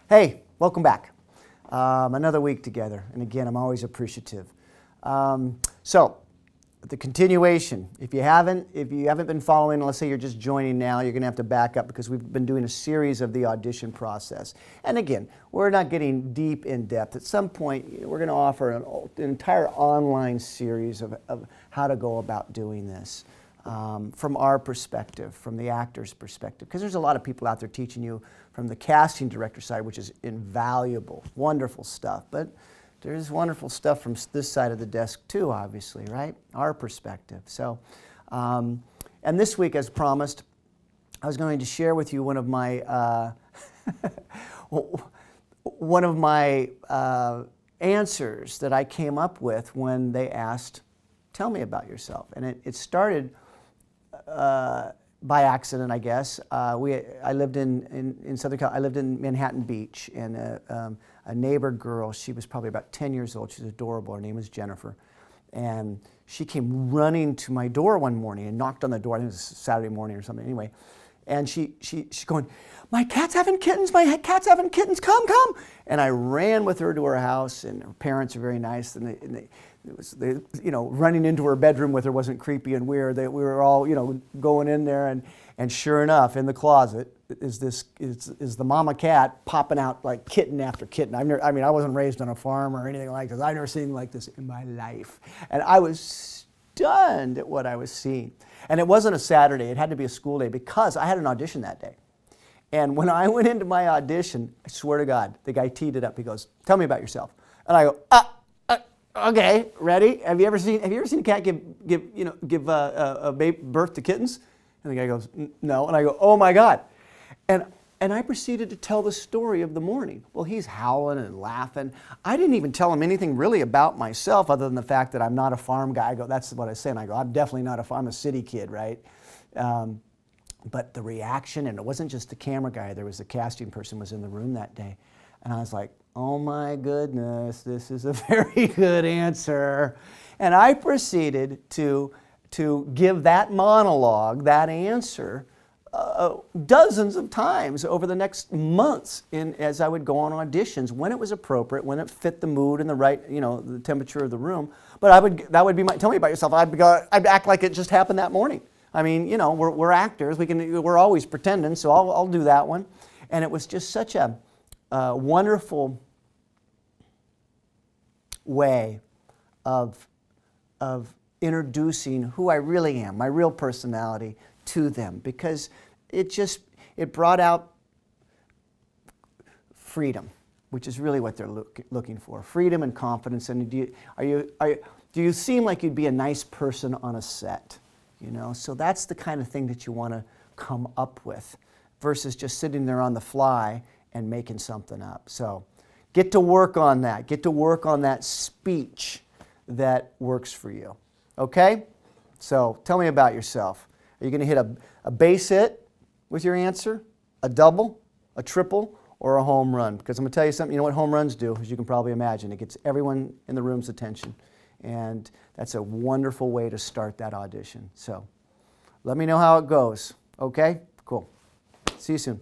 Hey, welcome back. Another week together, and again, I'm always appreciative. So, the continuation. If you haven't been following, let's say you're just joining now, you're going to have to back up because we've been doing a series of the audition process. And again, we're not getting deep in depth. At some point, we're going to offer an entire online series of how to go about doing this. From our perspective, from the actor's perspective, because there's a lot of people out there teaching you from the casting director side, which is invaluable, wonderful stuff. But there's wonderful stuff from this side of the desk too, obviously, right? Our perspective. So, and this week, as promised, I was going to share with you one of my answers that I came up with when they asked, "Tell me about yourself." And it started by accident, I guess. I lived in Southern California. I lived in Manhattan Beach, and a neighbor girl, she was probably about 10 years old. She was adorable. Her name was Jennifer. And she came running to my door one morning and knocked on the door. I think it was Saturday morning or something. Anyway, and she's going, "My cat's having kittens. My cat's having kittens. Come, come!" And I ran with her to her house, and her parents are very nice, and running into her bedroom with her wasn't creepy and weird. We were all, going in there, and sure enough, in the closet is the mama cat popping out like kitten after kitten. I wasn't raised on a farm or anything like this. I've never seen anything like this in my life, and I was stunned at what I was seeing. And it wasn't a Saturday; it had to be a school day because I had an audition that day. And when I went into my audition, I swear to God, the guy teed it up. He goes, "Tell me about yourself," and I go, "Okay, ready? Have you ever seen a cat give birth to kittens?" And the guy goes, "No." And I go, "Oh my God!" And I proceeded to tell the story of the morning. Well, he's howling and laughing. I didn't even tell him anything really about myself, other than the fact that I'm not a farm guy. I go, "That's what I say." And I go, "I'm definitely not a farm. I'm a city kid, right?" But the reaction, and it wasn't just the camera guy. There was the casting person was in the room that day, and I was like, "Oh my goodness, this is a very good answer." And I proceeded to give that monologue, that answer, dozens of times over the next months as I would go on auditions when it was appropriate, when it fit the mood and the right, the temperature of the room. But that would be tell me about yourself. I'd act like it just happened that morning. I mean, we're actors. We're always pretending, so I'll do that one. And it was just such a wonderful way of introducing who I really am, my real personality, to them, because it brought out freedom, which is really what they're looking for. Freedom and confidence. And do you seem like you'd be a nice person on a set? So that's the kind of thing that you want to come up with versus just sitting there on the fly and making something up. So get to work on that. Get to work on that speech that works for you. Okay? So tell me about yourself. Are you going to hit a base hit with your answer, a double, a triple, or a home run? Because I'm going to tell you something. You know what home runs do, as you can probably imagine. It gets everyone in the room's attention. And that's a wonderful way to start that audition. So let me know how it goes. Okay? Cool. See you soon.